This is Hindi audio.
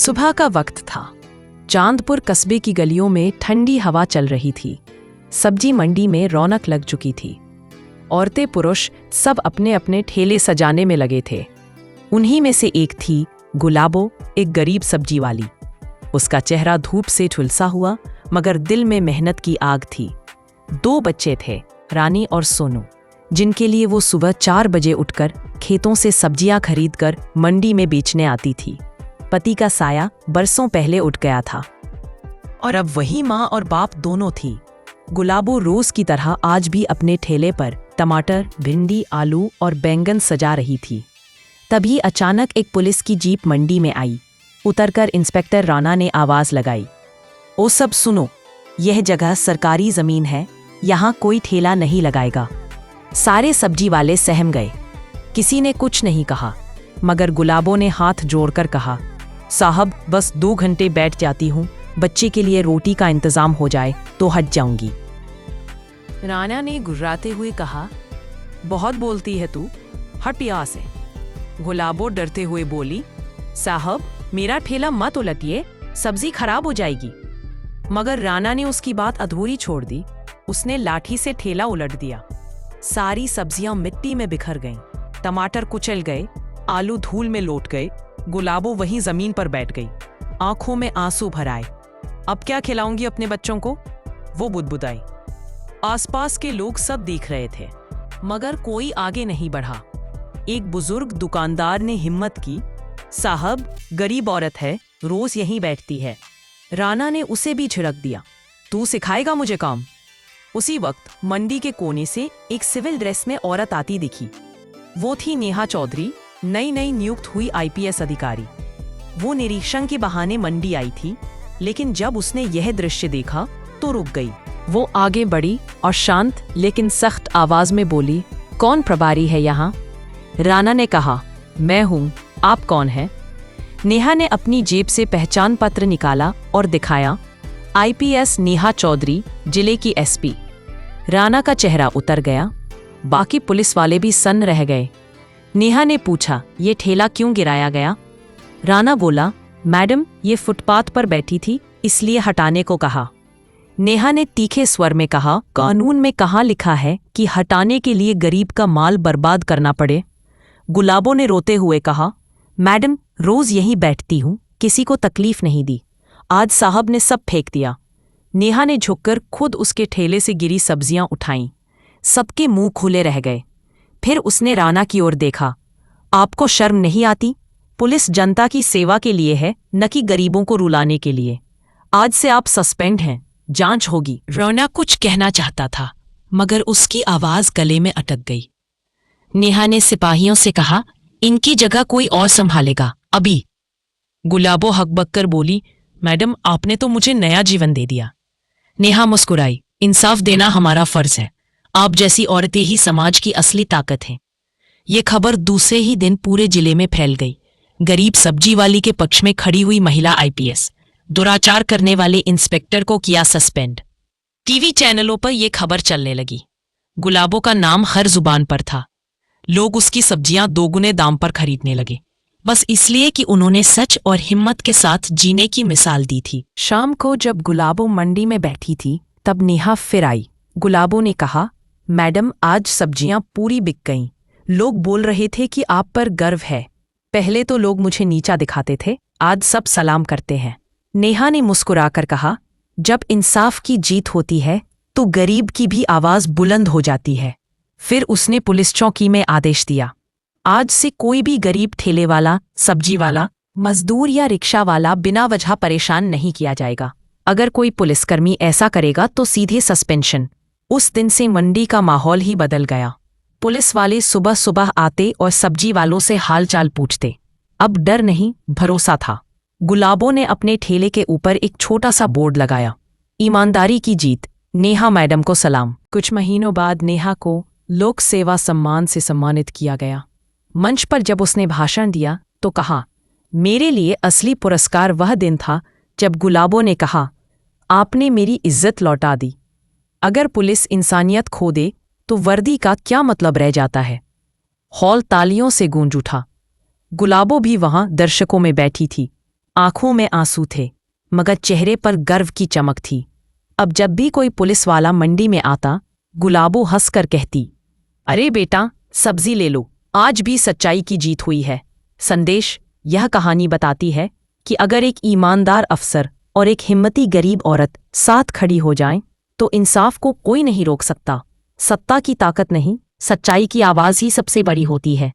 सुबह का वक्त था। चांदपुर कस्बे की गलियों में ठंडी हवा चल रही थी। सब्जी मंडी में रौनक लग चुकी थी। औरतें पुरुष सब अपने अपने ठेले सजाने में लगे थे। उन्हीं में से एक थी गुलाबो, एक गरीब सब्जी वाली। उसका चेहरा धूप से झुलसा हुआ, मगर दिल में मेहनत की आग थी। 2 बच्चे थे, रानी और सोनू, जिनके लिए वो सुबह 4 बजे उठकर खेतों से सब्जियां खरीदकर मंडी में बेचने आती थी। पति का साया बरसों पहले उठ गया था और अब वही माँ और बाप दोनों थी। गुलाबो रोज की तरह आज भी अपने ठेले पर टमाटर, भिंडी, आलू और बैंगन सजा रही थी। तभी अचानक एक पुलिस की जीप मंडी में आई। उतरकर इंस्पेक्टर राणा ने आवाज लगाई, ओ सब सुनो, यह जगह सरकारी जमीन है, यहाँ कोई ठेला नहीं लगाएगा। सारे सब्जी वाले सहम गए। किसी ने कुछ नहीं कहा, मगर गुलाबो ने हाथ जोड़कर कहा, साहब बस 2 घंटे बैठ जाती हूँ, बच्चे के लिए रोटी का इंतजाम हो जाए तो हट जाऊंगी। राणा ने गुर्राते हुए कहा, बहुत बोलती है तू, हट यहाँ से। गुलाबो डरते हुए बोली, साहब मेरा ठेला मत उलटिए, सब्जी खराब हो जाएगी। मगर राणा ने उसकी बात अधूरी छोड़ दी। उसने लाठी से ठेला उलट दिया। सारी सब्जियां मिट्टी में बिखर गईं, टमाटर कुचल गए, आलू धूल में लौट गए। गुलाबो वहीं जमीन पर बैठ गई, आंखों में आंसू भर आए। अब क्या खिलाऊंगी अपने बच्चों को, वो बुदबुदाई। आसपास के लोग सब देख रहे थे, मगर कोई आगे नहीं बढ़ा। एक बुजुर्ग दुकानदार ने हिम्मत की, साहब गरीब औरत है, रोज यहीं बैठती है। राणा ने उसे भी झिड़क दिया, तू सिखाएगा मुझे काम। उसी वक्त मंडी के कोने से एक सिविल ड्रेस में औरत आती दिखी। वो थी नेहा चौधरी, नई नियुक्त हुई IPS अधिकारी। वो निरीक्षण के बहाने मंडी आई थी, लेकिन जब उसने यह दृश्य देखा तो रुक गई। वो आगे बढ़ी और शांत लेकिन सख्त आवाज में बोली, कौन प्रभारी है यहाँ? राणा ने कहा, मैं हूँ, आप कौन हैं? नेहा ने अपनी जेब से पहचान पत्र निकाला और दिखाया, IPS नेहा चौधरी, जिले की SP। राणा का चेहरा उतर गया। बाकी पुलिस वाले भी सन्न रह गए। नेहा ने पूछा, ये ठेला क्यों गिराया गया? राणा बोला, मैडम ये फुटपाथ पर बैठी थी, इसलिए हटाने को कहा। नेहा ने तीखे स्वर में कहा, कानून में कहाँ लिखा है कि हटाने के लिए गरीब का माल बर्बाद करना पड़े? गुलाबो ने रोते हुए कहा, मैडम रोज यहीं बैठती हूँ, किसी को तकलीफ नहीं दी, आज साहब ने सब फेंक दिया। नेहा ने झुककर खुद उसके ठेले से गिरी सब्जियां उठाईं। सबके मुंह खुले रह गए। फिर उसने राणा की ओर देखा, आपको शर्म नहीं आती? पुलिस जनता की सेवा के लिए है, न कि गरीबों को रुलाने के लिए। आज से आप सस्पेंड हैं, जांच होगी। राणा कुछ कहना चाहता था, मगर उसकी आवाज गले में अटक गई। नेहा ने सिपाहियों से कहा, इनकी जगह कोई और संभालेगा, अभी। गुलाबो हकबक कर बोली, मैडम आपने तो मुझे नया जीवन दे दिया। नेहा मुस्कुराई, इंसाफ देना हमारा फर्ज है। आप जैसी औरतें ही समाज की असली ताकत हैं। ये खबर दूसरे ही दिन पूरे जिले में फैल गई। गरीब सब्जी वाली के पक्ष में खड़ी हुई महिला IPS, दुराचार करने वाले इंस्पेक्टर को किया सस्पेंड। TV चैनलों पर यह खबर चलने लगी। गुलाबो का नाम हर जुबान पर था। लोग उसकी सब्जियां 2 गुने दाम पर खरीदने लगे, बस इसलिए कि उन्होंने सच और हिम्मत के साथ जीने की मिसाल दी थी। शाम को जब गुलाबो मंडी में बैठी थी, तब नेहा फिर आई। गुलाबो ने कहा, मैडम आज सब्जियां पूरी बिक गईं। लोग बोल रहे थे कि आप पर गर्व है। पहले तो लोग मुझे नीचा दिखाते थे, आज सब सलाम करते हैं। नेहा ने मुस्कुराकर कहा, जब इंसाफ की जीत होती है तो गरीब की भी आवाज बुलंद हो जाती है। फिर उसने पुलिस चौकी में आदेश दिया, आज से कोई भी गरीब ठेले वाला, सब्जी वाला, मजदूर या रिक्शा वाला बिना वजह परेशान नहीं किया जाएगा। अगर कोई पुलिसकर्मी ऐसा करेगा तो सीधे सस्पेंशन। उस दिन से मंडी का माहौल ही बदल गया। पुलिस वाले सुबह सुबह आते और सब्जी वालों से हालचाल पूछते। अब डर नहीं, भरोसा था। गुलाबो ने अपने ठेले के ऊपर एक छोटा सा बोर्ड लगाया, ईमानदारी की जीत, नेहा मैडम को सलाम। कुछ महीनों बाद नेहा को लोक सेवा सम्मान से सम्मानित किया गया। मंच पर जब उसने भाषण दिया तो कहा, मेरे लिए असली पुरस्कार वह दिन था जब गुलाबो ने कहा, आपने मेरी इज्जत लौटा दी। अगर पुलिस इंसानियत खो दे तो वर्दी का क्या मतलब रह जाता है। हॉल तालियों से गूंज उठा। गुलाबो भी वहां दर्शकों में बैठी थी। आंखों में आंसू थे, मगर चेहरे पर गर्व की चमक थी। अब जब भी कोई पुलिस वाला मंडी में आता, गुलाबो हंसकर कहती, अरे बेटा, सब्जी ले लो, आज भी सच्चाई की जीत हुई है। संदेश: यह कहानी बताती है कि अगर एक ईमानदार अफसर और एक हिम्मती गरीब औरत साथ खड़ी हो जाएं, तो इंसाफ को कोई नहीं रोक सकता। सत्ता की ताकत नहीं, सच्चाई की आवाज़ ही सबसे बड़ी होती है।